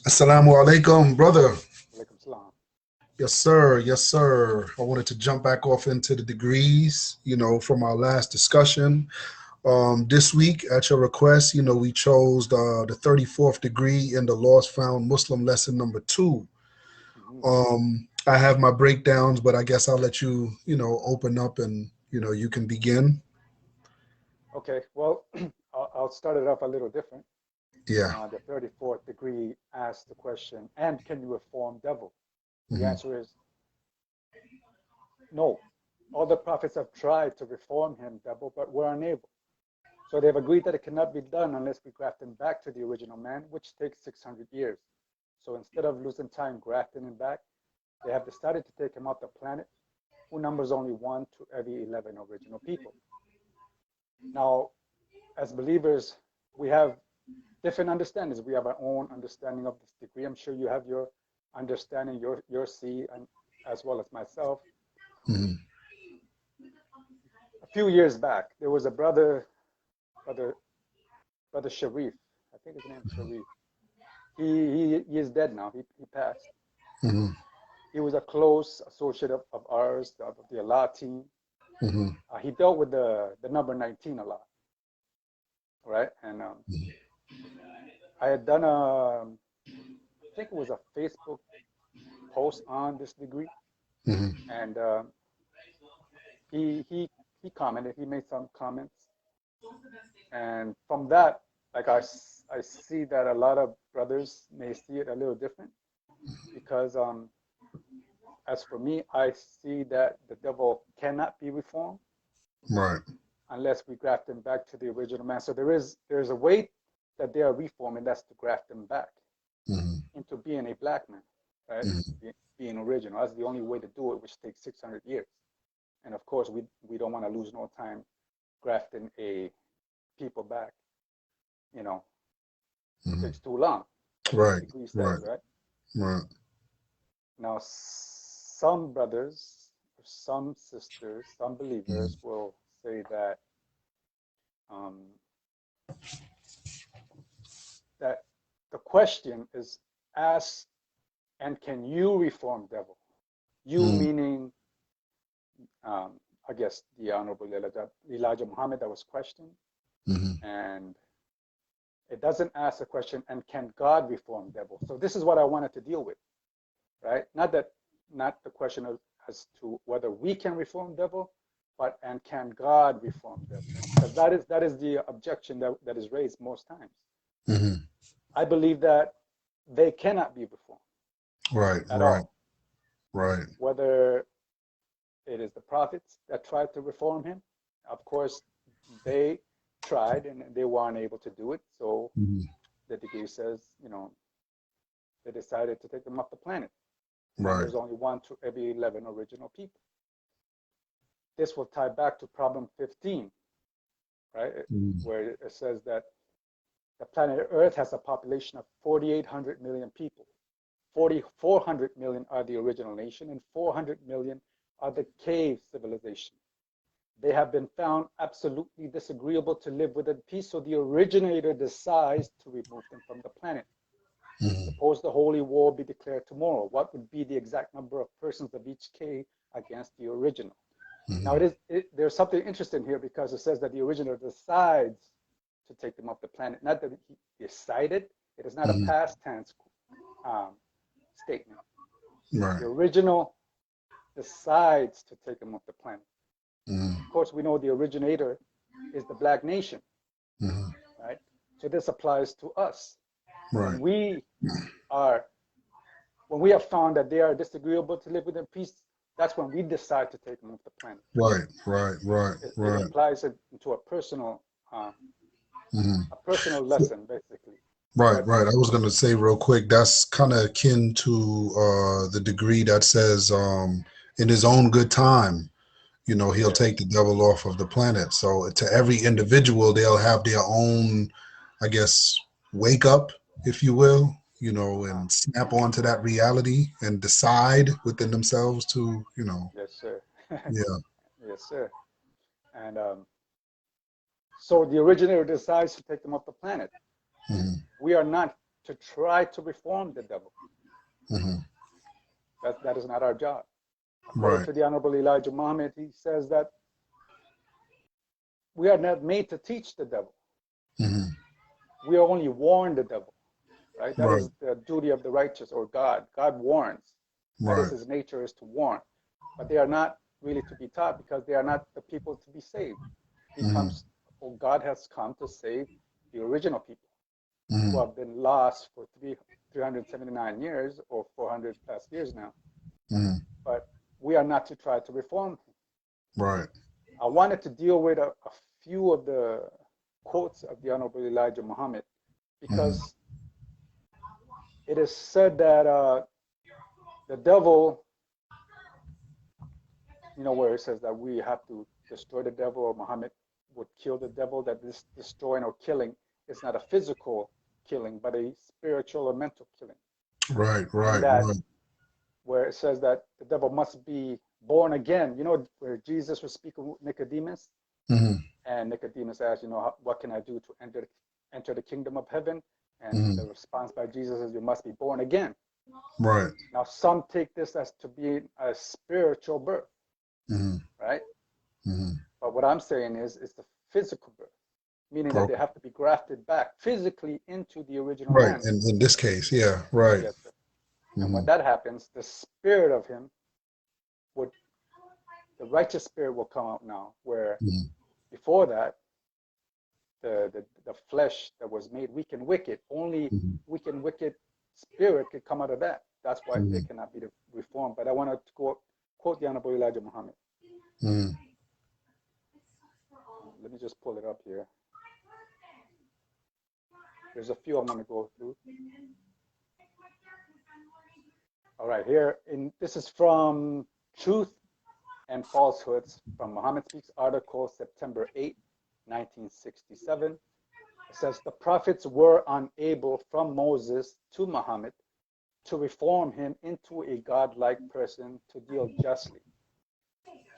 Assalamu alaikum, brother. Alaikum salam. Yes, sir. Yes, sir. I wanted to jump back off into the degrees, from our last discussion. This week, at your request, we chose the 34th degree in the Lost Found Muslim lesson number 2. Mhm. I have my breakdowns, but I guess I'll let you, open up and, you can begin. Okay, well, I'll start it off a little different. Yeah. The 34th degree asks the question, and can you reform devil? The Hmm. answer is no. All the prophets have tried to reform him, devil, but were unable. So they've agreed that it cannot be done unless we graft him back to the original man, which takes 600 years. So instead of losing time grafting him back, they have decided to take him off the planet, who numbers only 1 to every 11 original people. Now, as believers, we have different understandings. We have our own understanding of this degree. I'm sure you have your understanding, your C, and as well as myself. Hmm. A few years back, there was a brother, brother Sharif. I think his name is Sharif. He is dead now. He passed. Hmm. He was a close associate of ours, of the Allah team. Hmm. He dealt with the number 19 a lot, right? And I had done I think it was a Facebook post on this degree, Hmm. and he he he commented. He made some comments, and from that, like I see that a lot of brothers may see it a little different because as for me, I see that the devil cannot be reformed Right. unless we graft him back to the original man. So there's a way that they are reforming, that's to graft him back Hmm. into being a black man, right? Hmm. Being original. That's the only way to do it, which takes 600 years. And of course, we don't want to lose no time grafting a people back. You know, Hmm. takes too long, as this Right. degree says, Right. right? Right. Now, some brothers, some sisters, some Hmm. believers will say that um, that the question is asked, and can you reform devil? You Hmm. meaning, I guess, the Honorable Elijah Muhammad that was questioned. Hmm. And it doesn't ask the question, and can God reform devil? So this is what I wanted to deal with, right? Not the question of, as to whether we can reform devil, but and can God reform devil? Because that is the objection that is raised most times. Hmm. I believe that they cannot be reformed Right. at Right. all. Right. Whether it is the prophets that tried to reform him, of course, they tried and they were unable to do it. So Hmm. the degree says, they decided to take them off the planet. Right. Numbers only 1 to every 11 original people. This will tie back to problem 15, right? Hmm. Where it says that the planet Earth has a population of 4,800 million people. 4,400 million are the original nation, and 400 million are the cave civilization. They have been found absolutely disagreeable to live with in peace, so the originator decides to remove them from the planet. Hmm. Suppose the holy war be declared tomorrow. What would be the exact number of persons of each cave against the original? Now, Hmm. there's something interesting here because it says that the originator decides to take them off the planet, not that he decided. It is not a Hmm. past tense um, statement. Right. The original decides to take them off the planet. Hmm. Of course, we know the originator is the black nation, Hmm. right? So this applies to us. Right. When we are, when we have found that they are disagreeable to live within peace, that's when we decide to take them off the planet. Right. Right. Right. It Right. applies it into uh, Hmm. a personal lesson, basically. Right, But right. I was gonna say real quick, that's kind of akin to the degree that says, in his own good time, he'll take the yes, devil off of the planet. So to every individual, they'll have their own, I guess, wake up, if you will, uh-huh. and snap onto that reality and decide within themselves to, Yes, sir. yeah. Yes, sir. And so the originator decides to take them off the planet. Hmm. We are not. to try to reform the devil. Mm-hmm. That is not our job. According Right. to the Honorable Elijah Muhammad, he says that we are not made to teach the devil. Mm-hmm. We are only warn the devil, right? That Right. is the duty of the righteous or God. God warns. That is Right. his nature, is to warn. But they are not really to be taught because they are not the people to be saved. He Mm-hmm. comes, or God has come to save the original people who Mm-hmm. have been lost for 379 years or 400 plus years now. Mm-hmm. But we are not to try to reform him. Right. I wanted to deal with a few of the quotes of the Honorable Elijah Muhammad Mm-hmm. because it is said that the devil, where it says that we have to destroy the devil, or Muhammad would kill the devil, that this destroying or killing is not a physical killing, but a spiritual or mental killing. Right. And Right. that Right. where it says that the devil must be born again, where Jesus was speaking with Nicodemus, Mm-hmm. and Nicodemus asked, what can I do to enter the kingdom of heaven? And Mm-hmm. the response by Jesus is, you must be born again. Right. Now, some take this as to be a spiritual birth, Mm-hmm. right? Mm-hmm. But what I'm saying is, it's the physical birth, meaning that they Okay. have to be grafted back physically into the original Right. man. In this case, yeah. Right. Yes, sir. And Mm-hmm. when that happens, the spirit of him would, the righteous spirit will come out now, where Mm-hmm. before that, the flesh that was made weak and wicked, only Mm-hmm. weak and wicked spirit could come out of that. That's why they Mm-hmm. cannot be reformed. But I want to quote the Honorable Elijah Muhammad. Mm-hmm. Let me just pull it up here. There's a few I'm going to go through. All right, this is from Truth and Falsehoods from Muhammad Speaks article, September 8, 1967. It says, the prophets were unable from Moses to Muhammad to reform him into a godlike person to deal justly.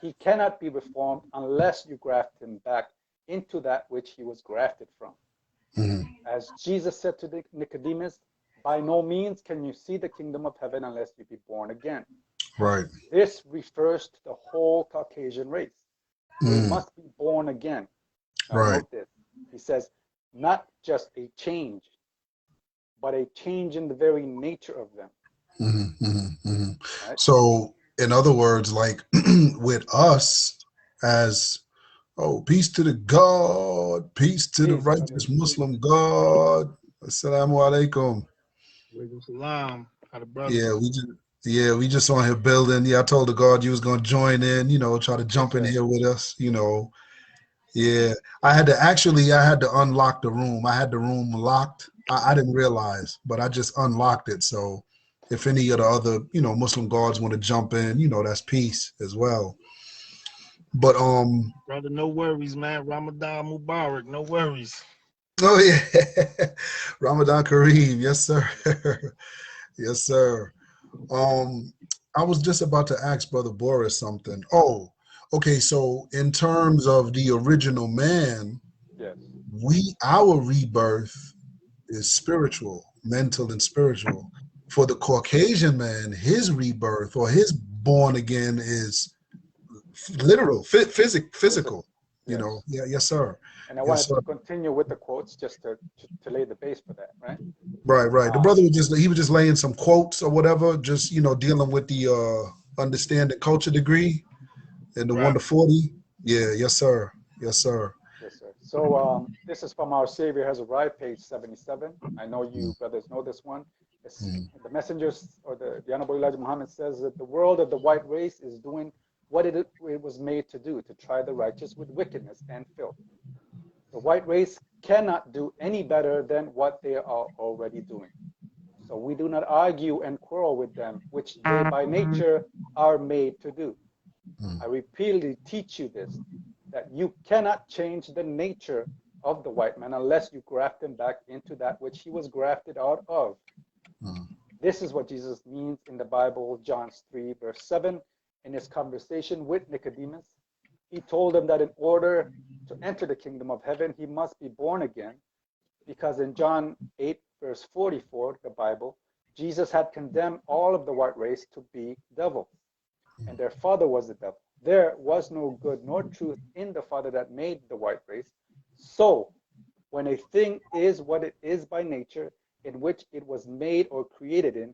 He cannot be reformed unless you graft him back into that which he was grafted from. Mm-hmm. As Jesus said to Nicodemus, by no means can you see the kingdom of heaven unless you be born again. Right. This refers to the whole Caucasian race. They Mm-hmm. must be born again. Now Right. note this. He says, not just a change, but a change in the very nature of them. Mm-hmm. Mm-hmm. Mm-hmm. Right? So, in other words, like with us as peace to the God, peace to the Peace, righteous brothers. Muslim God. Assalamu alaikum. Alaikum salam. How the Yeah, brothers? we just on here building. Yeah, I told the God you was gonna join in, try to Yes, jump in sir. here with us. Yeah. I had to unlock the room. I had the room locked. I didn't realize, but I just unlocked it. So if any of the other, Muslim gods want to jump in, that's peace as well. But Brother, no worries, man. Ramadan Mubarak, no worries. oh yeah. Ramadan Kareem, yes, sir. Yes, sir. Um, I was just about to ask Brother Boris something. Oh, okay. So in terms of the original man, Yes. our rebirth is spiritual, mental and spiritual. For the Caucasian man, his rebirth or his born again is literal, physical. Physical. Yes. Yeah, yes, sir. And I Yes, wanted sir. to continue with the quotes just to lay the base for that, right? Right, right. The brother Um, was just laying some quotes or whatever, just dealing with the understanding culture degree and the one Right. to 40. Yeah, yes, sir. Yes, sir. yes, sir. So this is from Our Savior Has Arrived, page 77. I know you brothers know this one. It's, Mm-hmm. the messengers, or the Honorable Elijah Muhammad says that the world of the white race is doing what it was made to do, to try the righteous with wickedness and filth. The white race cannot do any better than what they are already doing. So we do not argue and quarrel with them, which they by nature are made to do. I repeatedly teach you this, that you cannot change the nature of the white man unless you graft him back into that which he was grafted out of. Mm-hmm. This is what Jesus means in the Bible, John 3, verse 7, in his conversation with Nicodemus. He told him that in order to enter the kingdom of heaven, he must be born again, because in John 8, verse 44, the Bible, Jesus had condemned all of the white race to be devils, and their father was the devil. There was no good nor truth in the father that made the white race. So, when a thing is what it is by nature, in which it was made or created in,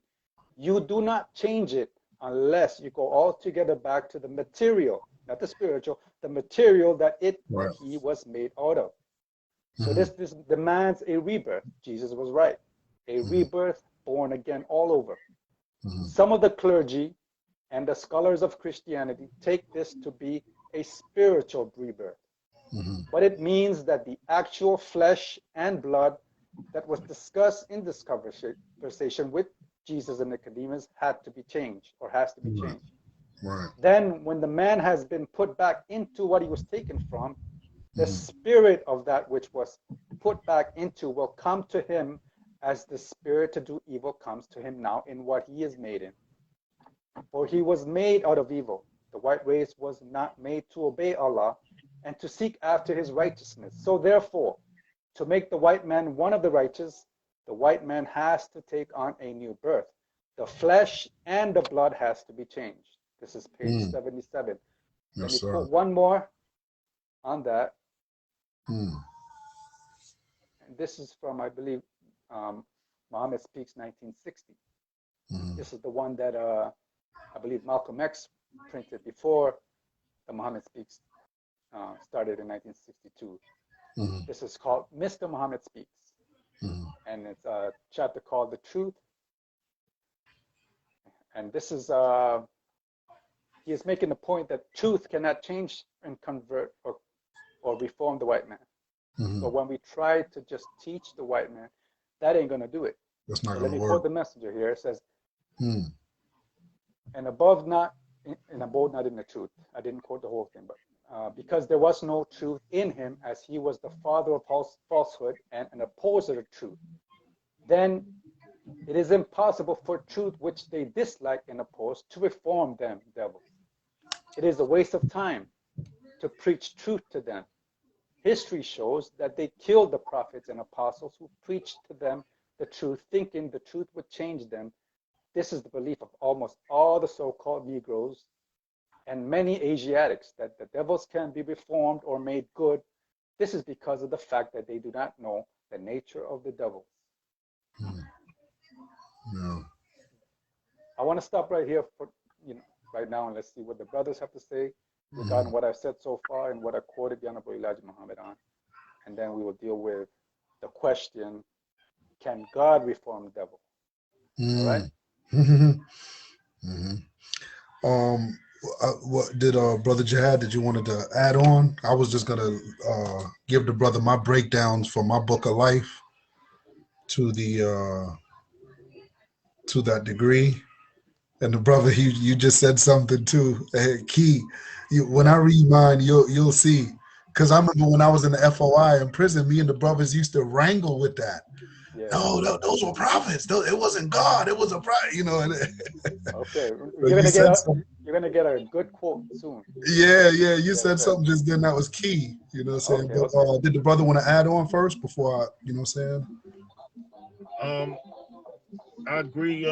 you do not change it unless you go altogether back to the material, not the spiritual, the material that it or Right. he was made out of. So Mm-hmm. this demands a rebirth. Jesus was right. A Mm-hmm. rebirth, born again all over. Mm-hmm. Some of the clergy and the scholars of Christianity take this to be a spiritual rebirth. Mm-hmm. But it means that the actual flesh and blood that was discussed in this conversation with Jesus and Nicodemus had to be changed or has to be Right. changed. Right. Then, when the man has been put back into what he was taken from, the Mm-hmm. spirit of that which was put back into will come to him as the spirit to do evil comes to him now in what he is made in. For he was made out of evil. The white race was not made to obey Allah and to seek after his righteousness. So therefore, to make the white man one of the righteous, the white man has to take on a new birth. The flesh and the blood has to be changed. This is page Mm. 77. Let Yes, me sir. quote one more on that. Mm. And this is from, I believe, Muhammad Speaks 1960. Mm-hmm. This is the one that I believe Malcolm X printed before the Muhammad Speaks started in 1962. Mm-hmm. This is called Mr. Muhammad Speaks, Mm-hmm. and it's a chapter called The Truth. And this is, he is making the point that truth cannot change and convert or reform the white man. Mm-hmm. So when we try to just teach the white man, that ain't going to do it. That's not So going let to me work. quote the messenger here. It says, Mm. and above not, and abode not in the truth. I didn't quote the whole thing, but because there was no truth in him, as he was the father of falsehood and an opposer of truth, then it is impossible for truth, which they dislike and oppose, to reform them, devils. It is a waste of time to preach truth to them. History shows that they killed the prophets and apostles who preached to them the truth, thinking the truth would change them. This is the belief of almost all the so-called Negroes and many Asiatics, that the devils can be reformed or made good. This is because of the fact that they do not know the nature of the devils. Mm. Yeah. I want to stop right here for right now, and let's see what the brothers have to say regarding Mm. what I've said so far and what I quoted the Honorable Elijah Muhammad on, and then we will deal with the question: can God reform the devil? All right. Mm. Mm-hmm. Um, what did Brother Jihad? Did you wanted to add on? I was just gonna give the brother my breakdowns for my book of life to the to that degree. And the brother, you just said something too. Key. When I Yeah. read mine, you'll see. Because I remember when I was in the FOI in prison, me and the brothers used to wrangle with that. Yeah. No, those were prophets. It wasn't God. It was a prophet. And Okay. so you said something. You're gonna get a good quote soon. Yeah, yeah. You Yes, said sir. something just then that was key. You know what I'm saying? Okay. But Okay. did the brother want to add on first before I, you know what I'm saying? Um, I agree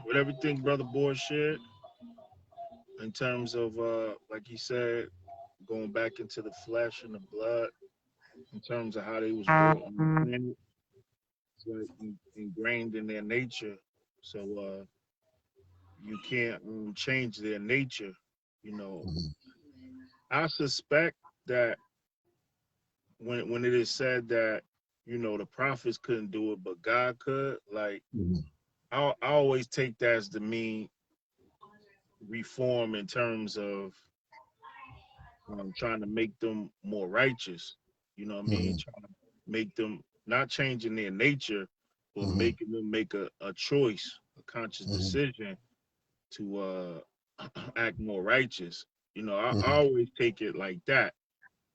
with everything Brother Boris shared in terms of like he said, going back into the flesh and the blood, in terms of how they was brought on the planet, it's like ingrained in their nature. So you can't change their nature. You know, Mhm. I suspect that when it is said that the prophets couldn't do it, but God could, like Mhm. I always take that as the mean reform in terms of trying to make them more righteous. You know what I mean? Mhm. Trying to make them not changing their nature, but Mhm. making them make a choice, a conscious Mhm. decision to act more righteous. I Mhm. always take it like that.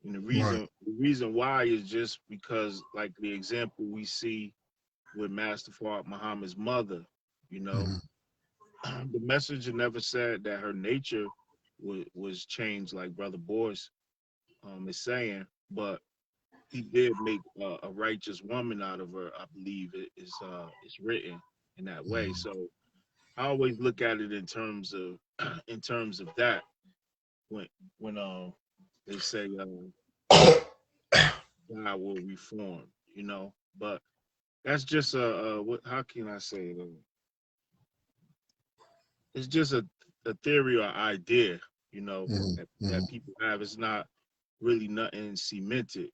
And the Right. reason why is just because, like the example we see with Master Fard Muhammad's mother, you know, Mhm. the messenger never said that her nature was changed, like Brother Boris is saying, but he did make a righteous woman out of her. I believe it's written in that way. So I always look at it in terms of in terms of that when when they say God will reform, you know. But that's just a what? How can I say it? It's just a theory or idea, you know, that people have. It's not really nothing cemented,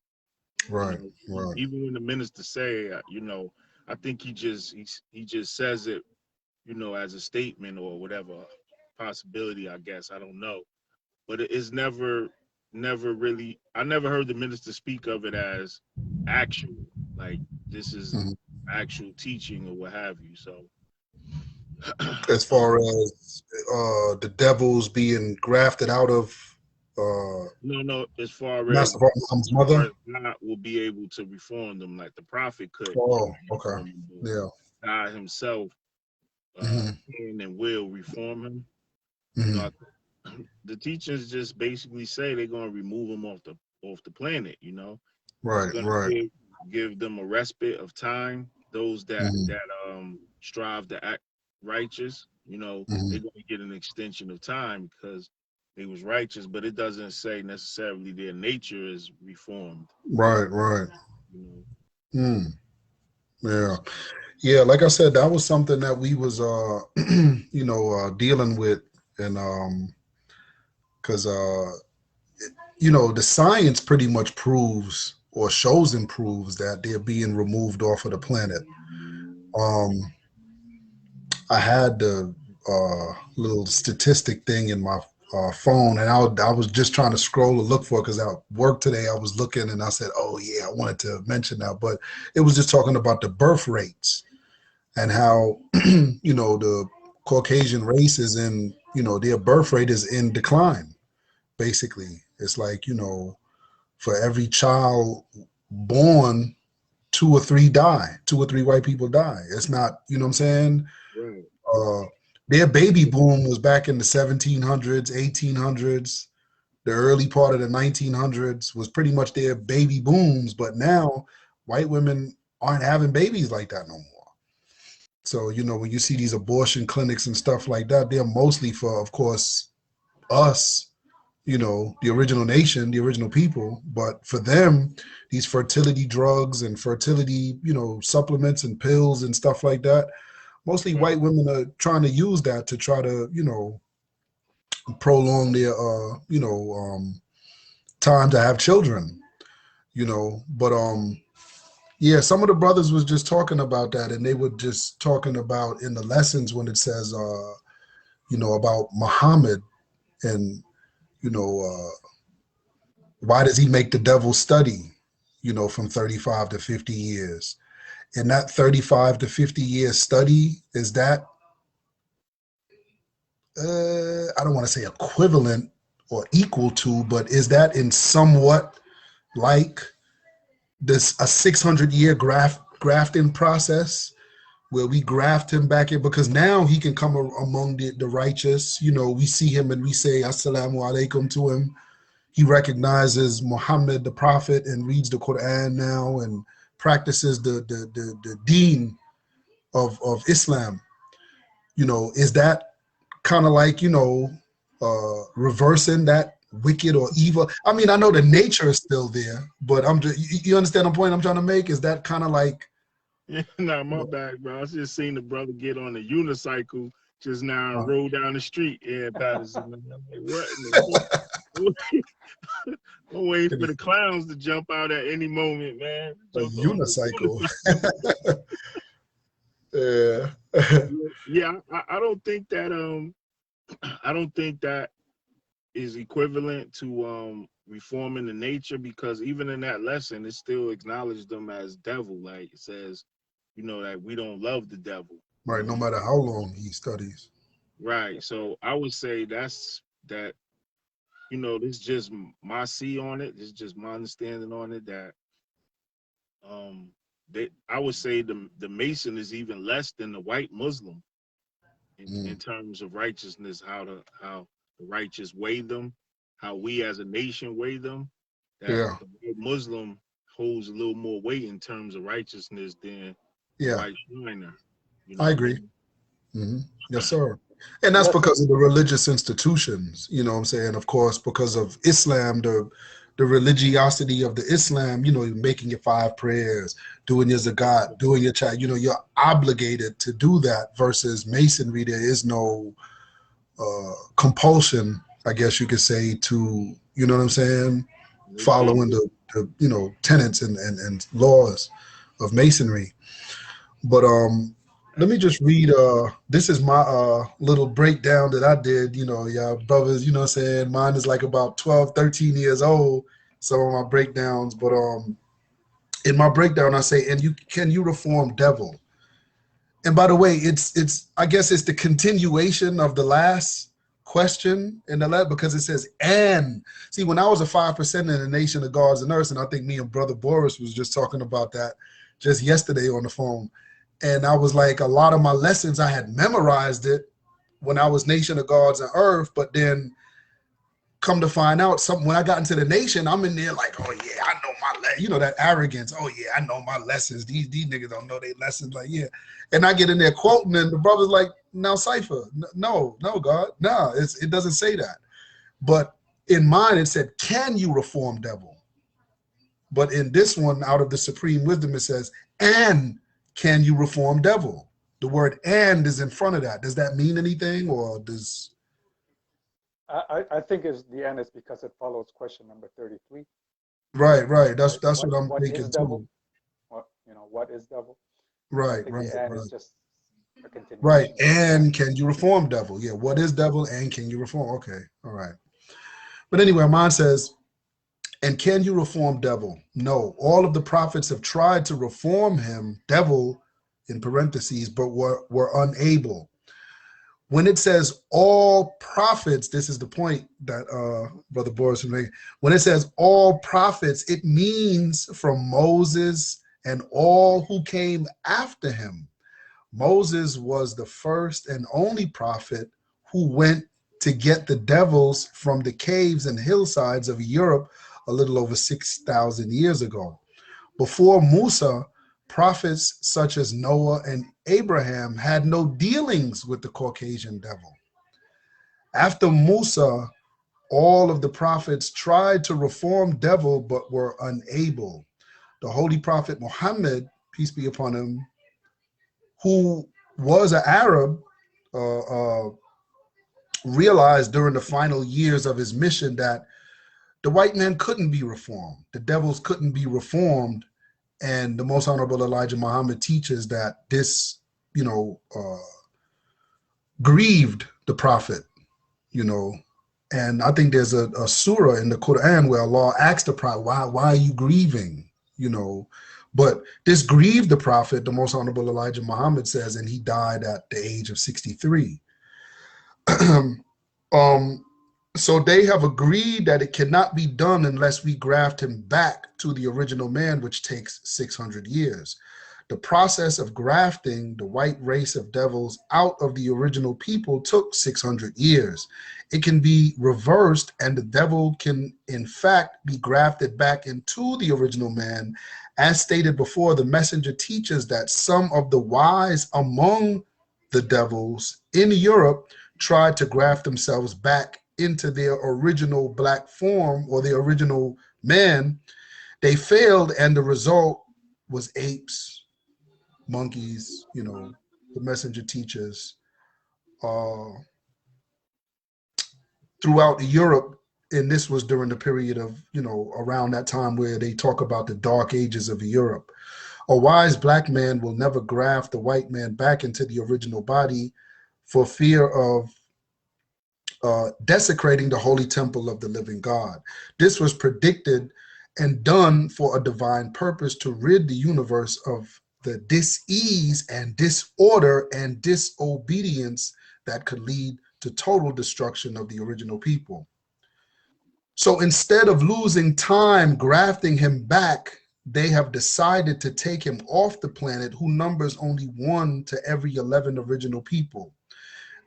you Right, know. right. Even when the minister say, you know, I think he just says it, you know, as a statement or whatever possibility. I guess I don't know, but it's never really. I never heard the minister speak of it as actual, like this is Mhm. actual teaching or what have you. So, As far as the devils being grafted out of uh, no, as far Master as Muhammad's mother. God will be able to reform them, like the prophet Oh, couldn't okay. reform them, but Yeah. God Himself Hmm. can and will reform him. You Hmm. know, the teachers just basically say they're gonna remove him off the planet. You know, He's Right, gonna right. give them a respite of time. Those Hmm. that strive to act righteous, you know, Hmm. they're gonna get an extension of time because they was righteous, but it doesn't say necessarily their nature is reformed. Right, right. You know, Mm. Yeah. so, Yeah, like I said, that was something that we was dealing with, and because the science pretty much proves or shows and proves that they're being removed off of the planet. Um I had the little statistic thing in my phone, and I was just trying to scroll and look for it because at work today I was looking and I said, "Oh yeah, I wanted to mention that," but it was just talking about the birth rates and how the Caucasian race is in their birth rate is in decline. Basically, it's like for every child born, two or three white people die. It's not, you know what I'm saying? right, Uh, their baby boom was back in the 1700s, 1800s, the early part of the 1900s was pretty much their baby booms. But now, white women aren't having babies like that no more. So, when you see these abortion clinics and stuff like that, they're mostly for, of course, us, the original nation, the original people. But for them, these fertility drugs and fertility, supplements and pills and stuff like that, mostly right, white women are trying to use that to try to prolong their time to have children. But yeah, some of the brothers was just talking about that, and they were just talking about in the lessons when it says about Muhammad, and why does he make the devil study from 35 to 50 years, and that 35 to 50 year study, is that I don't want to say equivalent or equal to, but is that in somewhat like this a 600-year grafting process where we graft him back in, because now he can come among the righteous. We see him and we say assalamu alaikum to him. He recognizes Muhammad the prophet and reads the Qur'an now and practices the deen of Islam. Is that kind of like reversing that wicked or evil? I mean, I know the nature is still there, but I'm just, you understand the point I'm trying to make? Is that kind of like yeah, nah, my bad, bro. I just seen the brother get on a unicycle just now and roll down the street. Yeah, Patterson. Man. I'm like, what in the world? I'm waiting for the clowns to jump out at any moment, man. a Jumped on unicycle? the Yeah. yeah, I don't think that I don't think that is equivalent to reforming the nature, because even in that lesson it still acknowledged them as devil. Like it says, you know, that we don't love the devil. You Right. No know, matter how long he studies. right. So I would say that's that. You know, this is just my see on it. This is just my understanding on it. That um, I would say the Mason is even less than the white Muslim in Mm. terms of righteousness. How the righteous weigh them, how we as a nation weigh them. That Yeah. the white Muslim holds a little more weight in terms of righteousness than the Yeah, white China. You know I what I agree. mean? Yes, sir. And that's Yes, because of the religious institutions, you know what I'm saying? Of course, because of Islam, the religiosity of the Islam, you know, you're making your 5 prayers, doing your zakat, doing your child, you know, you're obligated to do that versus Masonry. There is no compulsion, I guess you could say, to, you know what I'm saying, Okay. following the you know, tenets and laws of Masonry. But let me just read this is my little breakdown that I did, you know, y'all brothers, you know what I'm saying? Mine is like about 12, 13 years old, some of my breakdowns, but in my breakdown I say, and you can you reform devil? And by the way, it's I guess it's the continuation of the last question in the letter because it says and see when I was a 5% in the nation of gods and earths, and I think me and brother Boris was just talking about that just yesterday on the phone. And I was like, a lot of my lessons I had memorized it when I was nation of gods and earth, but then come to find out, something when I got into the nation, I'm in there like, oh yeah, I know you know, that arrogance. Oh yeah, I know my lessons. These niggas don't know their lessons. Like yeah, and I get in there quoting, and the brother's like, now cipher, no, God, nah, it doesn't say that. But in mine it said, can you reform devil? But in this one, out of the supreme wisdom, it says, and can you reform devil? The word and is in front of that. Does that mean anything, or does I think is the end is because it follows question number 33, right? That's right? that's what I'm What is thinking devil? too. What what is devil? So I Right, think right, the and is right. just a Right. continuation of the And question. can you reform devil? Yeah. What Right. is devil and can you reform? Okay. All right. But anyway, mine says, and can you reform devil? No. All of the prophets have tried to reform him, devil in parentheses, but were unable. When it says all prophets, this is the point that Brother Boris was making. When it says all prophets, it means from Moses and all who came after him. Moses was the first and only prophet who went to get the devils from the caves and hillsides of Europe a little over 6,000 years ago. Before Musa, prophets such as Noah and Abraham had no dealings with the Caucasian devil. After Musa, all of the prophets tried to reform devil but were unable. The holy prophet Muhammad, peace be upon him, who was an Arab, uh, uh, realized during the final years of his mission that the white man couldn't be reformed, the devils couldn't be reformed, and the Most Honorable Elijah Muhammad teaches that this, you know, grieved the prophet, you know. And I think there's a surah in the Qur'an where Allah asks the prophet, why are you grieving, you know? But this grieved the prophet, the Most Honorable Elijah Muhammad says, and he died at the age of 63. um, so they have agreed that it cannot be done unless we graft him back to the original man, which takes 600 years. The process of grafting the white race of devils out of the original people took 600 years. It can be reversed, and the devil can, in fact, be grafted back into the original man. As stated before, the messenger teaches that some of the wise among the devils in Europe tried to graft themselves back into their original black form or their original man. They failed, and the result was apes, monkeys, you know, the messenger teachers throughout Europe. And this was during the period of, you know, around that time where they talk about the dark ages of Europe. A wise black man will never graft the white man back into the original body for fear of desecrating the holy temple of the living God. This was predicted and done for a divine purpose to rid the universe of the dis-ease and disorder and disobedience that could lead to total destruction of the original people. So instead of losing time grafting him back, they have decided to take him off the planet, who numbers only 1 to every 11 original people.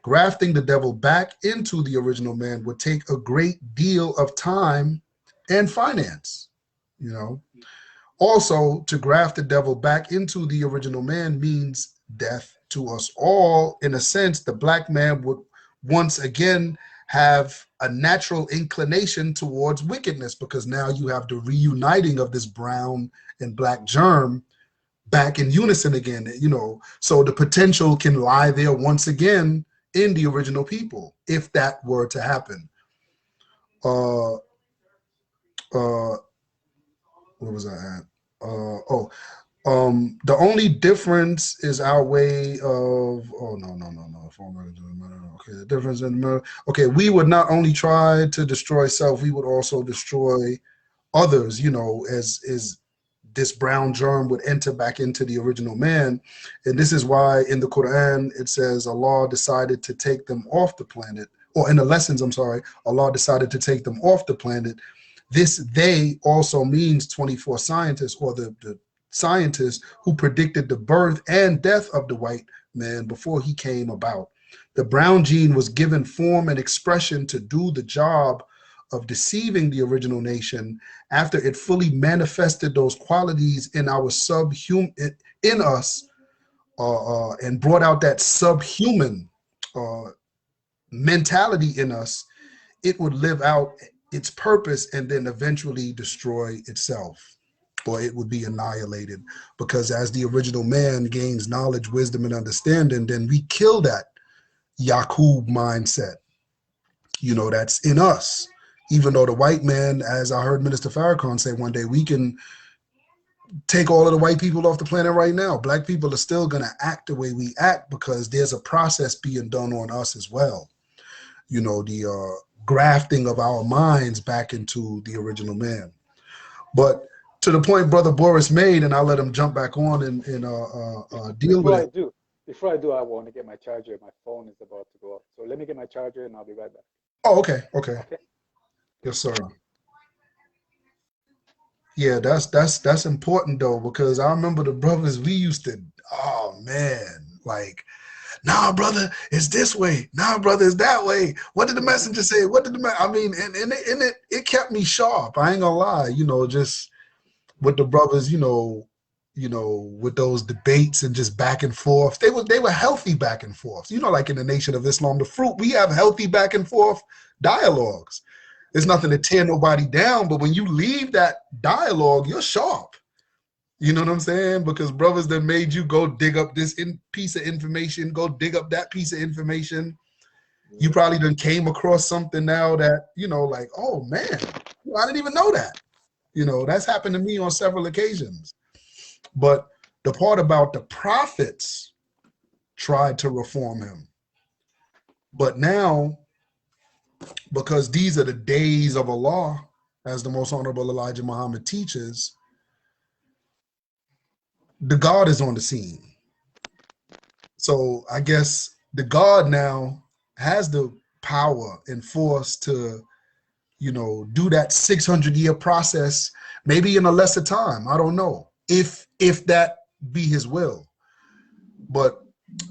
Grafting the devil back into the original man would take a great deal of time and finance, you know. Also, to graft the devil back into the original man means death to us all. In a sense, the black man would once again have a natural inclination towards wickedness, because now you have the reuniting of this brown and black germ back in unison again, so the potential can lie there once again in the original people, if that were to happen. Uh, uh, where was I at? The only difference is our way of, okay, the difference in the middle. Okay, we would not only try to destroy self, we would also destroy others, as this brown germ would enter back into the original man. And this is why in the Qur'an it says Allah decided to take them off the planet, or in the lessons, I'm sorry, Allah decided to take them off the planet. This they also means 24 scientists, or the scientists who predicted the birth and death of the white man before he came about. The brown gene was given form and expression to do the job of deceiving the original nation after it fully manifested those qualities in our subhuman, in us, and brought out that subhuman mentality in us. It would live out its purpose and then eventually destroy itself, or it would be annihilated. Because as the original man gains knowledge, wisdom, and understanding, then we kill that Yaqub mindset, that's in us. Even though the white man, as I heard Minister Farrakhan say one day, we can take all of the white people off the planet right now. Black people are still going to act the way we act, because there's a process being done on us as well. The grafting of our minds back into the original man. But to the point Brother Boris made, and I'll let him jump back on and deal with it. Before I do, I want to get my charger. My phone is about to go up. So let me get my charger and I'll be right back. Oh, okay. Yes, sir. Yeah, that's important though, because I remember the brothers we used to, oh man, like, nah, brother, it's this way. Nah, brother, it's that way. What did the messenger say? What did and it kept me sharp. I ain't gonna lie, just with the brothers, with those debates and just back and forth. They were healthy back and forth. Like in the Nation of Islam, the Fruit, we have healthy back and forth dialogues. There's nothing to tear nobody down, but when you leave that dialogue, you're sharp. You know what I'm saying? Because brothers that made you go dig up this piece of information, go dig up that piece of information. You probably done came across something now that, like, oh man, I didn't even know that. That's happened to me on several occasions. But the part about the prophets tried to reform him. But now, because these are the days of Allah, as the Most Honorable Elijah Muhammad teaches, the God is on the scene. So I guess the God now has the power and force to, do that 600-year process, maybe in a lesser time. I don't know if that be his will. But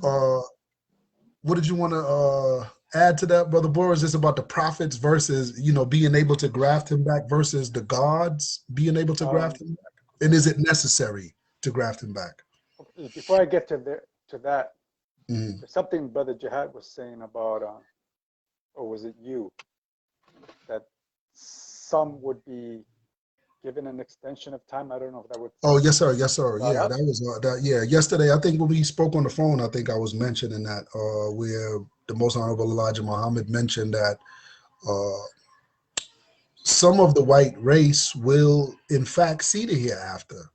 what did you want to add to that, Brother Boris? Is about the prophets versus, being able to graft him back versus the gods being able to graft him back? And is it necessary to graft him back? Before I get to that, there's something Brother Jihad was saying about, or was it you, that some would be given an extension of time. I don't know if that would. Oh, yes, sir. Yes, sir. Yeah, that was that. Yeah, yesterday, I think when we spoke on the phone, I think I was mentioning that where the Most Honorable Elijah Muhammad mentioned that some of the white race will, in fact, see the hereafter.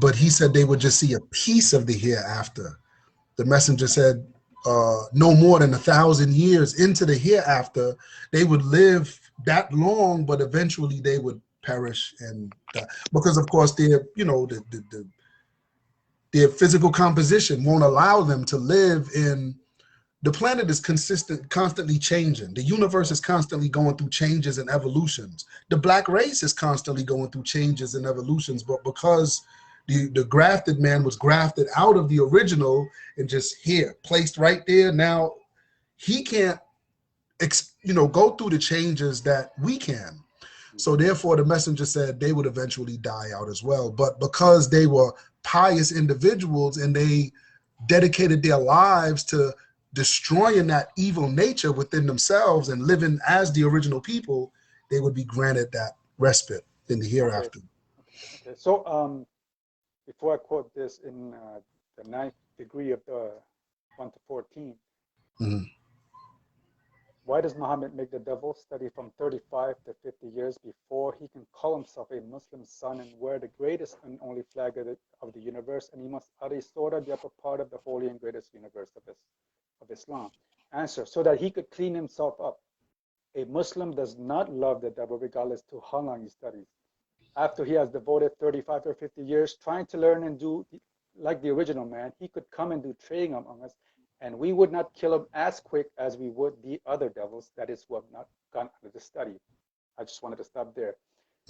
But he said they would just see a piece of the hereafter. The messenger said no more than 1,000 years into the hereafter, they would live that long, but eventually they would perish and die. Because of course their their physical composition won't allow them to live in. The planet is constantly changing. The universe is constantly going through changes and evolutions. The black race is constantly going through changes and evolutions, but because the grafted man was grafted out of the original and just here, placed right there, now he can't, go through the changes that we can. So therefore, the messenger said they would eventually die out as well. But because they were pious individuals and they dedicated their lives to destroying that evil nature within themselves and living as the original people, they would be granted that respite in the Okay. hereafter. Okay. So before I quote this in the ninth degree of the 1 to 14, Mhm. why does Muhammad make the devil study from 35 to 50 years before he can call himself a Muslim son and wear the greatest and only flag of the universe, and he must utter Surah, the upper part of the holy and greatest universe of Islam? Answer: so that he could clean himself up. A Muslim does not love the devil regardless to how long he studies. After he has devoted 35 or 50 years trying to learn and do like the original man, he could come and do trading among us, and we would not kill him as quick as we would the other devils, that is, who have not gone under the study. I just wanted to stop there.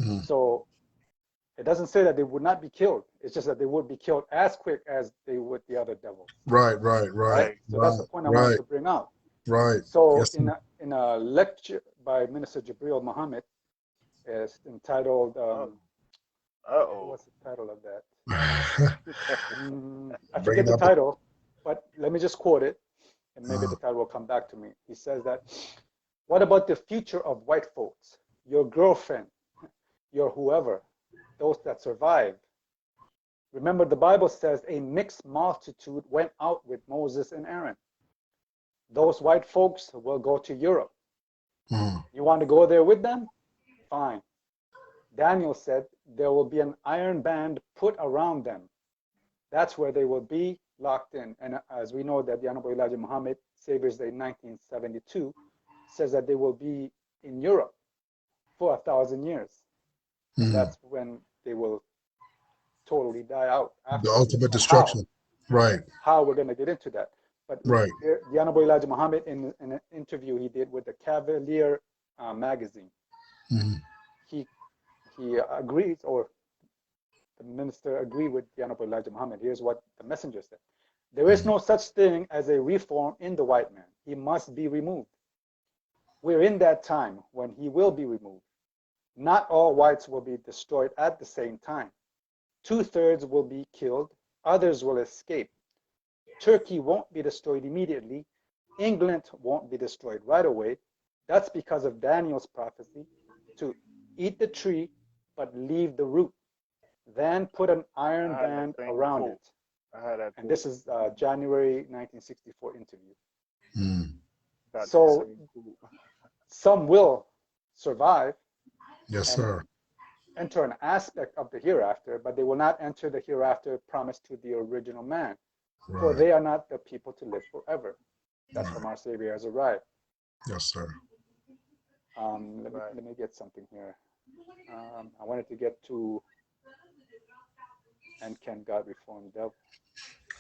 Mhm. So it doesn't say that they would not be killed. It's just that they would be killed as quick as they would the other devils. Right. Right. So that's the point I wanted to bring out. Right. So Yes. in a lecture by Minister Jibril Muhammad, is entitled, what's the title of that? I forget Bringing the up. title, but let me just quote it, and maybe the title will come back to me. He says that, what about the future of white folks? Your girlfriend, your whoever, those that survive. Remember, the Bible says a mixed multitude went out with Moses and Aaron. Those white folks will go to Europe. You want to go there with them? Fine. Daniel said there will be an iron band put around them. That's where they will be locked in. And as we know that the Honorable Elijah Muhammad, Savior's Day 1972, says that they will be in Europe for 1,000 years. And that's when they will totally die out The after. ultimate But how? destruction. Right. How we're going to get into that. But Right. the Honorable Elijah Muhammad, in an interview he did with the Cavalier magazine, he agrees, or the minister agreed with the Honorable Elijah Muhammad. Here's what the messenger said: there is no such thing as a reform in the white man. He must be removed. We're in that time when he will be removed. Not all whites will be destroyed at the same time. 2/3 will be killed, others will escape. Turkey won't be destroyed immediately. England won't be destroyed right away. That's because of Daniel's prophecy to eat the tree but leave the root. Then put an iron band around it. And this is January 1964 interview. So some will survive. Yes, and sir. enter an aspect of the hereafter, but they will not enter the hereafter promised to the original man. Right. For they are not the people to live forever. That's from our Savior has arrived. Yes, sir. Let me get something here. I wanted to get to, and can God reform the devil?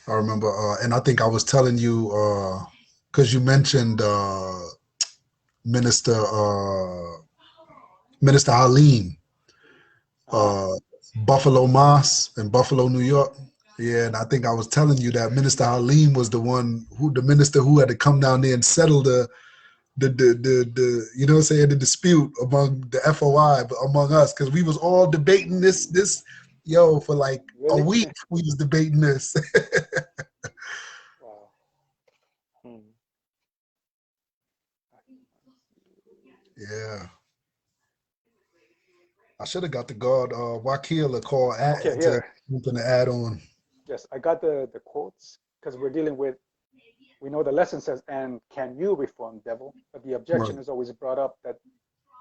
I remember, and I think I was telling you, because you mentioned Minister Minister Halim, Buffalo Moss in Buffalo, New York. Yeah, and I think I was telling you that Minister Halim was the minister who had to come down there and settle the you know what I'm saying, the dispute among the FOI, but among us, because we was all debating this for like a week. We was debating this. Wow. Yeah. I should have got the guard Wakil a call Okay, to here. something to add on. Yes, I got the quotes because we're dealing with, we know the lesson says, and can you reform devil? But the objection is always brought up that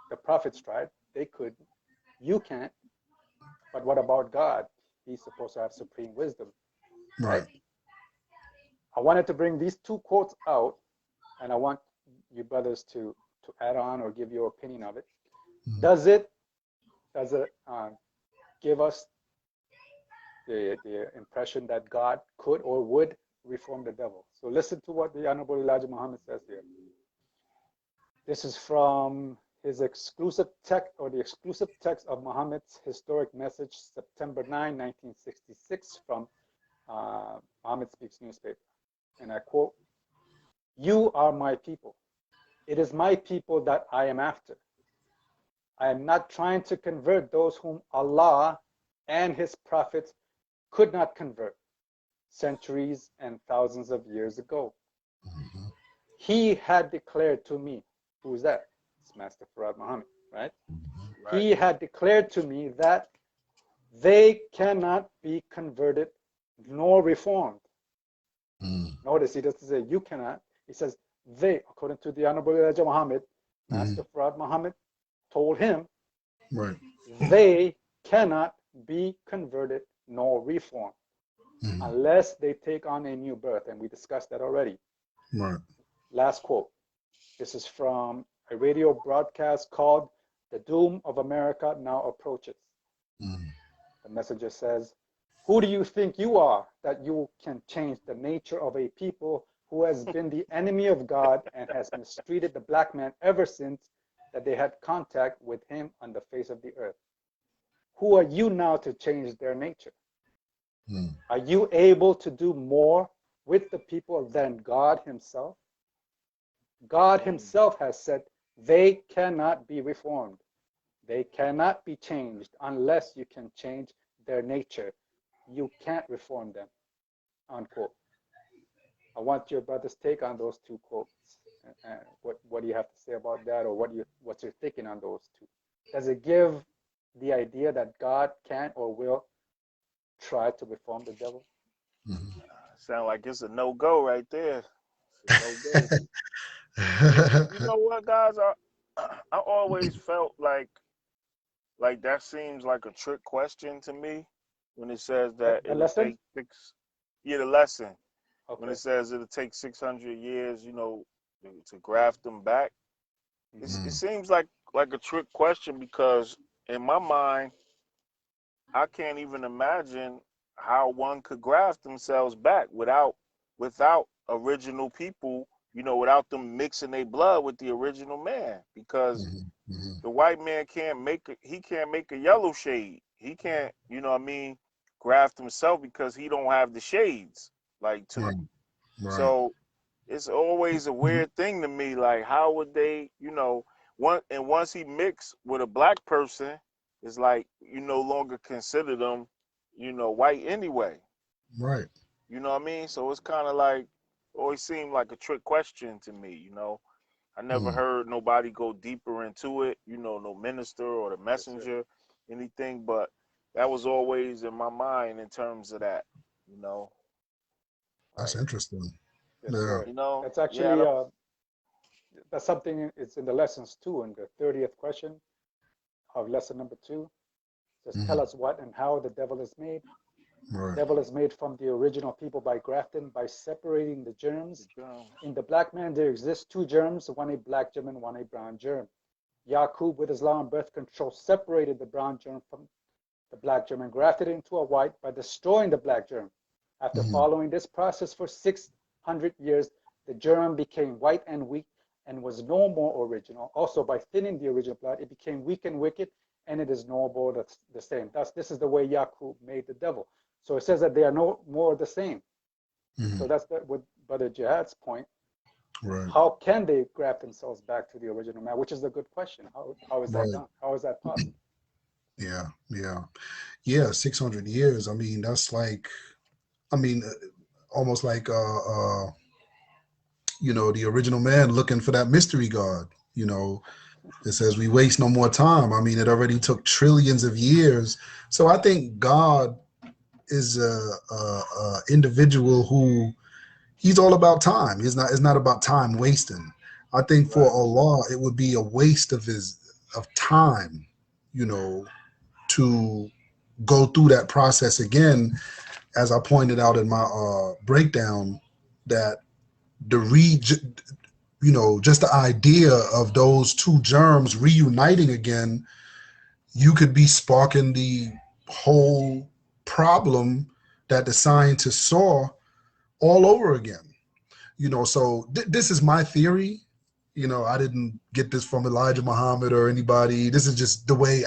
the prophets tried, they could, you can't. But what about God? He's supposed to have supreme wisdom, right? I wanted to bring these two quotes out, and I want you brothers to add on or give your opinion of it. Does it give us the impression that God could or would reform the devil? So listen to what the Honorable Elijah Muhammad says here. This is from his exclusive text, or the exclusive text of Muhammad's historic message, September 9, 1966, from Muhammad Speaks newspaper. And I quote, "You are my people. It is my people that I am after. I am not trying to convert those whom Allah and his prophets could not convert centuries and thousands of years ago. Mhm. He had declared to me, who is that? It's Master Farad Muhammad, right? Mhm. Right. He had declared to me that they cannot be converted nor reformed. Mhm. Notice he doesn't say you cannot. He says they, according to the Honorable Elijah Muhammad, Master Farad Muhammad told him Right. they cannot be converted nor reformed Mhm. unless they take on a new birth. And we discussed that already. Right. Last quote. This is from a radio broadcast called The Doom of America Now Approaches. Mhm. The messenger says, who do you think you are that you can change the nature of a people who has been the enemy of God and has mistreated the black man ever since that they had contact with him on the face of the earth? Who are you now to change their nature? Mhm. Are you able to do more with the people than God himself? God himself has said they cannot be reformed. They cannot be changed unless you can change their nature. You can't reform them, unquote. I want your brother's take on those two quotes. What do you have to say about that, or what's your thinking on those two? Does it give the idea that God can or will try to reform the devil? Mhm. Sound like it's a no go right there. It's a no go. And you know what, guys? I always felt like that seems like a trick question to me when it says that The it'll lesson? take six. Yeah, the lesson when Okay. it says it'll take 600 years, to graft them back. It Mhm. seems like a trick question because in my mind, I can't even imagine how one could graft themselves back without original people, without them mixing their blood with the original man. Because Mhm. Mhm. the white man can't make a yellow shade. He can't, graft himself because he don't have the shades like Right. to. Right. So it's always a Mhm. weird thing to me. Like, how would they, once he mixed with a black person, it's like you no longer consider them, white anyway. Right. You know what I mean? So it's kind of like always seemed like a trick question to me. I never Mhm. heard nobody go deeper into it. No minister or the Yes, sir. messenger, anything. But that was always in my mind in terms of that. You know, That's like interesting. Yes, Yeah. sir. That's yeah, actually that was. that's something. It's in the lessons too. In the 30th question of lesson number 2, it says, "Tell Mhm. us what and how the devil is made." The Right. devil is made from the original people by grafting, by separating the germs. um, In the black man, there exists two germs: one a black germ and one a brown germ. Yaqub, with his law on birth control, separated the brown germ from the black germ and grafted it into a white by destroying the black germ. After Mhm. following this process for 600 years, the germ became white and weak and was no more original. Also, by thinning the original blood, it became weak and wicked, and it is no more the same. Thus, this is the way Yaqub made the devil. So it says that they are no more the same. So Mhm. that's with Brother Jihad's point. Right. How can they graft themselves back to the original man? Which is a good question. How is that Right. done? How is that possible? Yeah. Yeah. Yeah. 600 years. I mean, that's like. I mean, almost like the original man looking for that mystery God. You know, it says we waste no more time. I mean, it already took trillions of years. So I think God is a individual who he's all about time. It's not about time wasting. I think for right. Allah, it would be a waste of time, you know, to go through that process again. As I pointed out in my breakdown, that the just the idea of those two germs reuniting again, you could be sparking the whole problem that the scientists saw all over again. So this is my theory. I didn't get this from Elijah Muhammad or anybody. This is just the way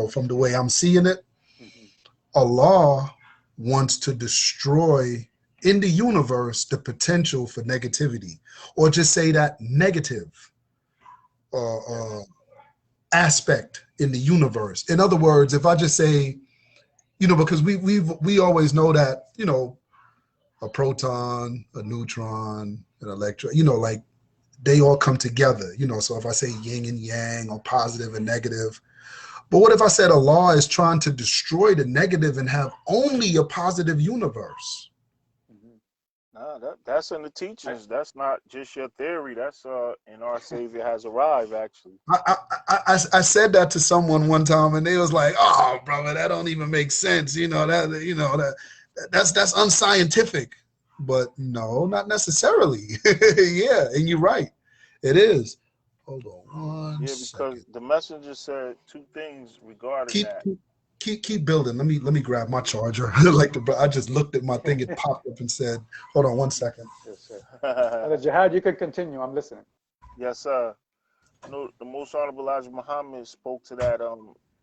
from the way I'm seeing it. Mm-hmm. Allah wants to destroy in the universe the potential for negativity, or just say that negative uh, Yes. uh, aspect in the universe. In other words, if I just say, because we always know that, a proton, a neutron, an electron, like they all come together, so if I say yin and yang or positive and negative, but what if I said Allah is trying to destroy the negative and have only a positive universe? Nah, that's in the teachings. That's not just your theory. That's in Our Savior Has Arrived, actually. I said that to someone one time, and they was like, "Oh, brother, that don't even make sense." That's unscientific. But no, not necessarily. Yeah, and you're right. It is. Hold on one Yeah, because second. the messenger said two things regarding Keep that. keep building. Let me grab my charger. I just looked at my thing. It popped up and said, "Hold on one second." Yes, sir. Jihad, you can continue. I'm listening. Yes, sir. No, the Most Honorable Elijah Muhammad spoke to that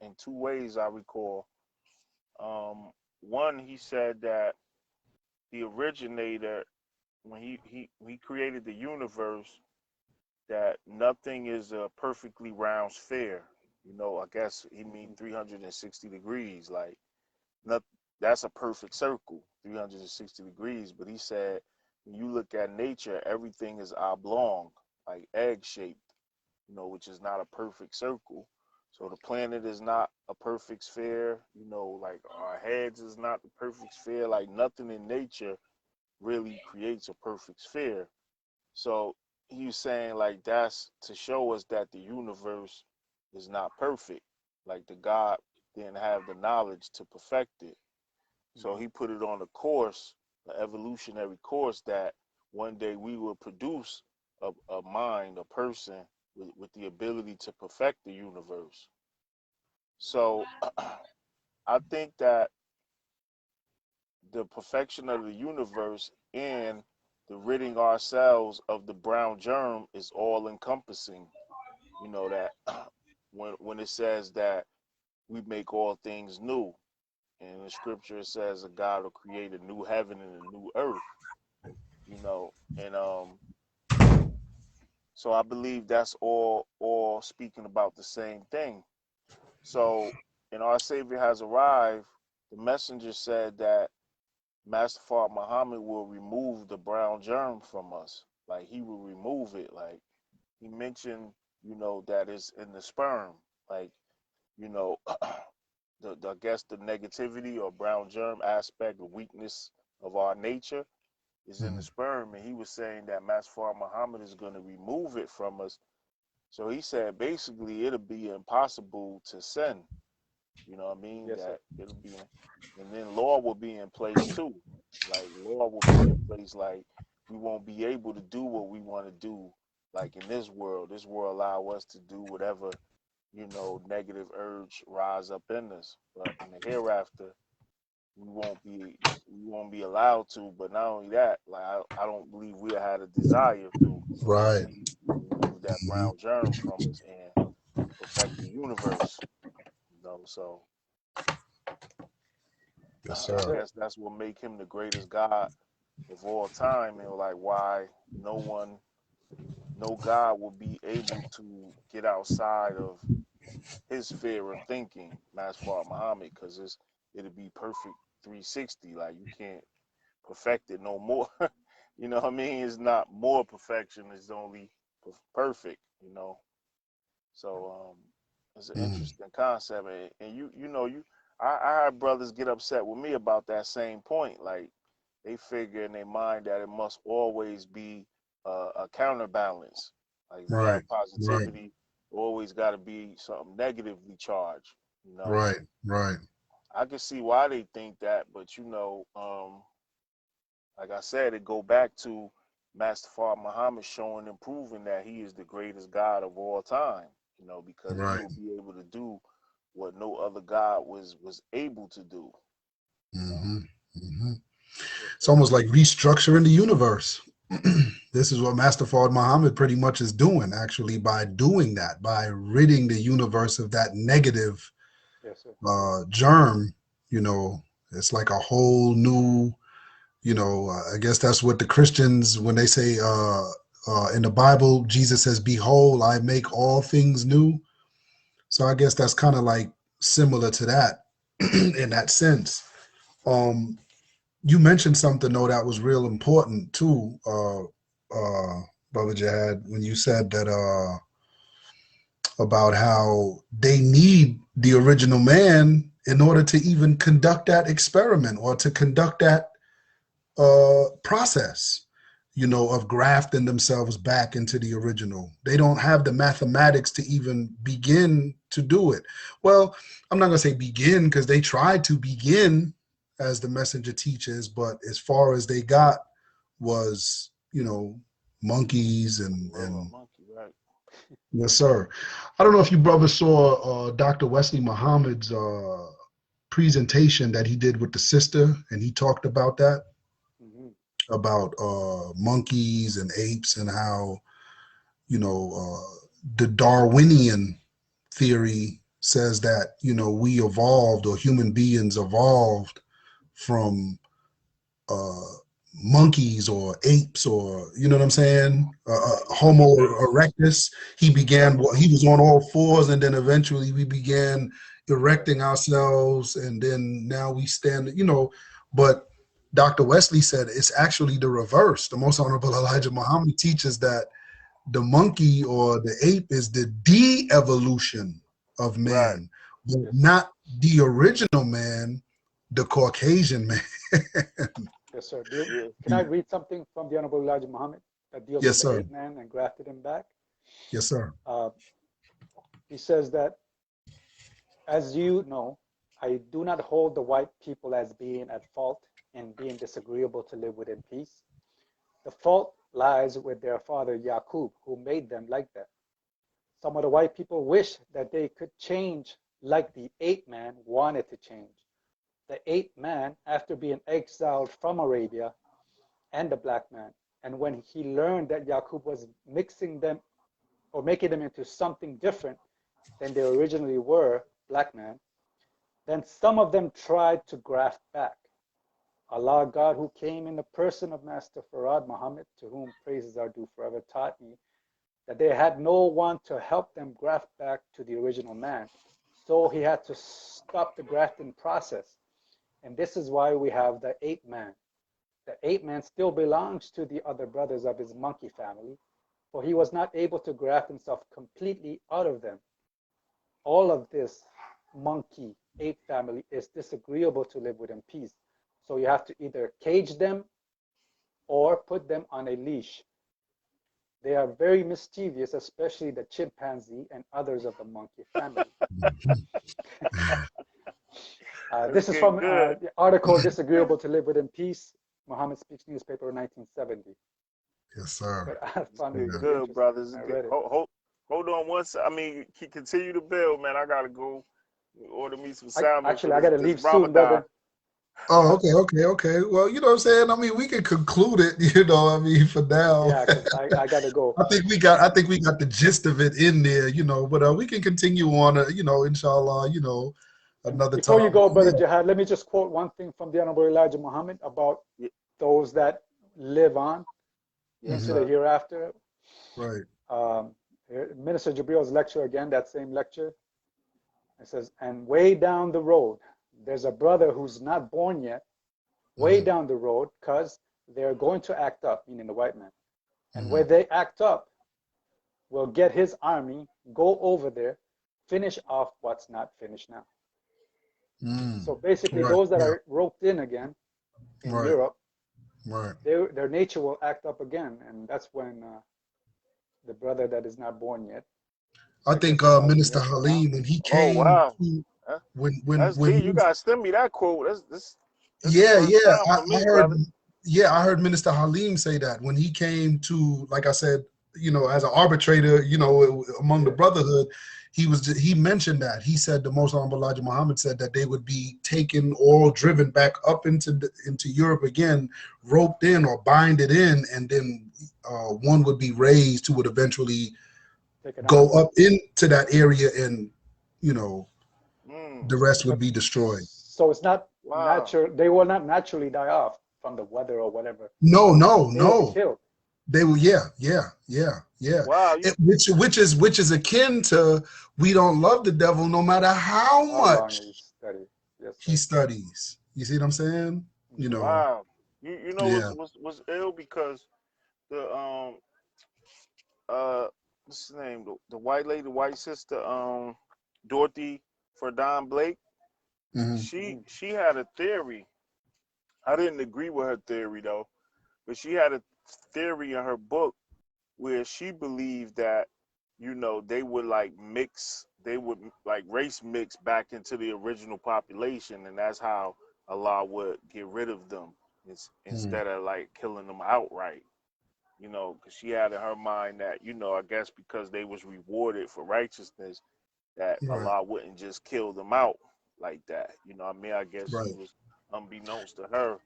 in two ways, I recall. One, he said that the originator, when he created the universe, that nothing is a perfectly round sphere. I guess he mean 360 degrees. Like, not, that's a perfect circle, 360 degrees. But he said, when you look at nature, everything is oblong, like egg shaped, which is not a perfect circle. So the planet is not a perfect sphere, like our heads is not the perfect sphere. Like, nothing in nature really creates a perfect sphere. So he was saying, like, that's to show us that the universe is not perfect. Like, the God didn't have the knowledge to perfect it. So he put it on a course, an evolutionary course, that one day we will produce a mind, a person with the ability to perfect the universe. So I think that the perfection of the universe and the ridding ourselves of the brown germ is all encompassing. That when it says that we make all things new, and in the scripture it says that God will create a new heaven and a new earth, and so I believe that's all speaking about the same thing. So in Our Savior Has Arrived, the messenger said that Master Father Muhammad will remove the brown germ from us. Like, he will remove it. Like, he mentioned, that it's in the sperm. Like, you know, I guess the negativity or brown germ aspect, the weakness of our nature is in the Mhm. sperm. And he was saying that Master Father Muhammad is going to remove it from us. So he said basically it'll be impossible to sin. You know what I mean? Yes, sir. That it'll be, and then law will be in place too. Like, law will be in place. Like, we won't be able to do what we want to do. Like, in this world, allow us to do whatever, negative urge rise up in us. But in the hereafter, we won't be allowed to. But not only that, like, I don't believe we had a desire to Right. remove that Mhm. brown germ from us and perfect the universe. So Yes, Yes, I sir. sir. guess that's what make him the greatest God of all time, and like why no one, no God will be able to get outside of his sphere of thinking, Master Father Muhammad, because it'll be perfect 360. Like, you can't perfect it no more. You know what I mean? It's not more perfection; it's only perfect. So it's an Mm. interesting concept, and I had brothers get upset with me about that same point. Like, they figure in their mind that it must always be a counterbalance. Like, we Right. have Right. positivity, always got to be something negatively charged. Right. Right. I can see why they think that, but like I said, it go back to Master Father Muhammad showing and proving that he is the greatest God of all time. Because he Right. will be able to do what no other God was able to do. You know. Hmm. Hmm. Yes, It's sir. almost like restructuring the universe. This is what Master Fard Muhammad pretty much is doing, actually, by doing that, by ridding the universe of that negative Yes, sir. germ. It's like a whole new, I guess that's what the Christians, when they say in the Bible, Jesus says, "Behold, I make all things new." So I guess that's kind of like similar to that in that sense. Um, you mentioned something though that was real important too, Brother Jihad, when you said that about how they need the original man in order to even conduct that experiment or to conduct that process, you know, of grafting themselves back into the original. They don't have the mathematics to even begin to do it. Well, I'm not going to say begin because they tried to begin as the messenger teaches, but as far as they got was, you know, monkeys and Monkey, right? yes, sir. I don't know if you brothers saw Dr. Wesley Muhammad's presentation that he did with the sister, and he talked about that, Hmm. about monkeys and apes and how, you know, the Darwinian theory says that, you know, we evolved or human beings evolved from uh, monkeys or apes or, you know what I'm saying? Right. Homo Ape. erectus. He began, Right. he was on all fours, and then eventually we began erecting ourselves, and then now we stand, you know. But Dr. Wesley said it's actually the reverse. The Most Honorable Elijah Muhammad teaches that the monkey or the ape is the de-evolution of Right. man, but Yes, sir. not the original man, the Caucasian man. Yes, sir. Yeah. Can I read something from the Honorable Elijah Muhammad that deals with Yes, the sir. ape man and grafted him back? Yes, sir. Uh, he says that, as you know, I do not hold the white people as being at fault in being disagreeable to live within peace. The fault lies with their father Yaqub, who made them like that. Some of the white people wish that they could change like the ape man wanted to change. The ape man, after being exiled from Arabia, and the black man, and when he learned that Yaqub was mixing them or making them into something different than they originally were, black man, then some of them tried to graft back. Allah God, who came in the person of Master Farad Muhammad, to whom praises are due forever, taught me that they had no one to help them graft back to the original man. So he had to stop the grafting process. And this is why we have the ape man. The ape man still belongs to the other brothers of his monkey family, for he was not able to graft himself completely out of them. All of this monkey ape family is disagreeable to live with in peace. So you have to either cage them or put them on a leash. They are very mischievous, especially the chimpanzee and others of the monkey family. That's This is getting from good. the article Disagreeable to Live with in Peace, Muhammad Speaks newspaper, 1970. Yes, sir. But I It's found it getting Yeah. pretty good, interesting. brothers. I read it. Hold on one second. I mean, continue to build, man. I gotta go order me some salmon for Actually, I got to this leave soon, Ramadan. brother. Oh, okay. Well, you know what I'm saying? I mean, we can conclude it, you know, I mean, for now. Yeah, because I got to go. I think we got the gist of it in there, you know, but we can continue on, you know, inshallah, you know, And another before you time. go, brother Jihad, let me just quote one thing from the Honorable Elijah Muhammad about Yeah, those that live on yes, into Hmm. the sir. hereafter. Right. Um, Minister Jabril's lecture again, that same lecture. It says, and way down the road, there's a brother who's not born yet, way Hmm. down the road, because they're going to act up, meaning the white man. And Hmm. where they act up, will get his army, go over there, finish off what's not finished now. Hmm. So basically, Right. those that Yeah. are roped in again in Right. Europe, Right. their nature will act up again, and that's when the brother that is not born yet, I like think us 1,000 Minister years from now. Halim, when he Oh came wow, to, That- when that's deep. he You was, gotta send me that quote. This the yeah, first yeah, time for I me, heard, brother. yeah, I heard Minister Halim say that when he came to, like I said, you know, as an arbitrator, you know, among the Yeah, brotherhood, he mentioned that. He said the Most Honorable Elijah Muhammad said that they would be taken or driven back up into Europe again, roped in or binded in, and then one would be raised who would eventually take an go army. up into that area, and you know the Mm, rest would But be destroyed. so it's not wow. natural. They will not naturally die off from the weather or whatever. No, no, They will be no. killed. They will, yeah. Wow, Which is akin to we don't love the devil no matter how How long much we study. Yes, he sir. studies. You see what I'm saying? You Mhm. know, wow. You know yeah. what's ill because the uh what's his name, the white lady, the white sister, Dorothy for Don Blake, Hmm. Mhm. she had a theory. I didn't agree with her theory though, but she had a theory in her book where she believed that, they would they would like race mix back into the original population, and that's how Allah would get rid of them Hmm. instead of like killing them outright. Because she had in her mind that, I guess because they was rewarded for righteousness, that Right, Allah wouldn't just kill them out like that. What I mean, I guess she right. was unbeknownst to her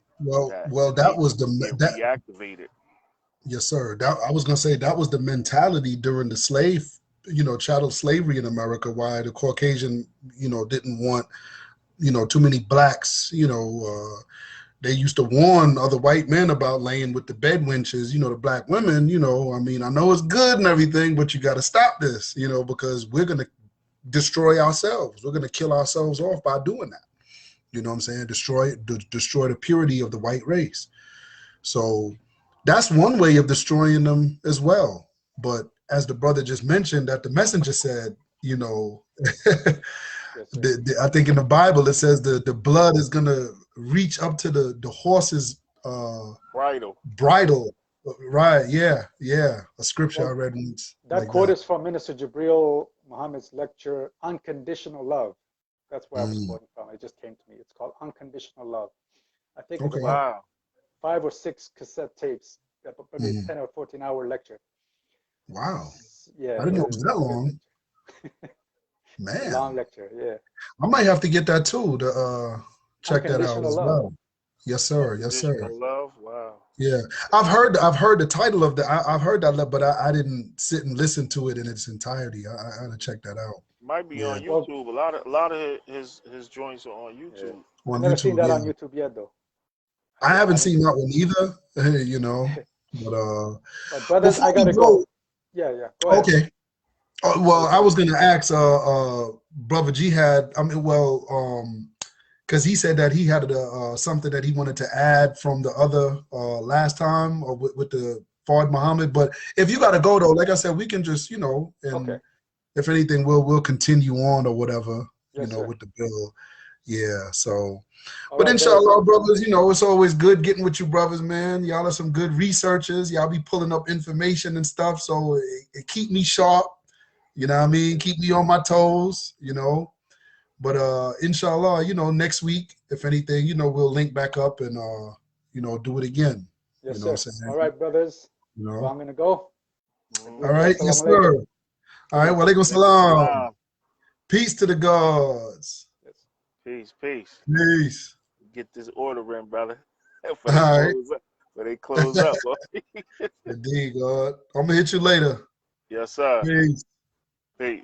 that Well, that they was the would get that. reactivated. Yes, sir. That I was gonna say that was the mentality during the chattel slavery in America. Why the Caucasian, didn't want, too many blacks. They used to warn other white men about laying with the bed wenches. The black women. I mean, I know it's good and everything, but you got to stop this. Because we're gonna destroy ourselves. We're gonna kill ourselves off by doing that. You know what I'm saying? Destroy the purity of the white race. So that's one way of destroying them as well. But as the brother just mentioned, that the messenger said, Yes, sir. I think in the Bible it says the blood is gonna reach up to the horse's Bridle. bridle. Right? Yeah. A scripture I Well, read once that like quote that. is from Minister Jibril Muhammad's lecture, Unconditional Love. That's where I was Mm, quoting from. It just came to me. It's called Unconditional Love. I think it's okay. about Wow. 5 or 6 cassette tapes, maybe a Mm, 10 or 14-hour lecture. wow. Yeah, I didn't it know it is was that a good long. lecture. It's a long Man, lecture. Yeah. I might have to get that too to check that out Unconditional as love. well. Yes, sir. Yes, sir. Unconditional love. Wow. Yeah, I've heard the title of I've heard that, but I didn't sit and listen to it in its entirety. I gotta check that out. Might be Yeah, on Well, YouTube. A lot of his joints are on yeah. YouTube. I on never seen YouTube. that Yeah, on YouTube yet, though. I I haven't haven't seen seen that it. one either. But But brothers, before I we gotta go, go. Yeah, yeah. Go ahead. okay. I Well, was I gonna. was gonna ask brother Jihad. I mean, well, because he said that he had something that he wanted to add from the other last time or with the Fard Muhammad. But if you gotta go though, like I said, we can just Okay. and if anything, we'll continue on or whatever, Yes, sir. with the bill. Yeah. So, All but right, brothers. inshallah, brothers, it's always good getting with you, brothers, man. Y'all are some good researchers. Y'all be pulling up information and stuff, so it keep me sharp. You know what I Yes, mean? sir. Keep me on my toes. But inshallah, next week, if anything, we'll link back up and do it again. You Yes, know what I'm sir. All saying? right, brothers. You Well, know. I'm gonna go. I Mm-hmm. All greet you. right, yes, Assalamu sir. alaikum. All right, Peace. wa alaikum Alaikum salam. salam. Peace to the gods. Yes. Peace, peace. Peace. Get this order in, brother. All For they right. close up. For they close up. Boy. Indeed, God. I'm gonna hit you later. Yes, sir. Peace. Peace.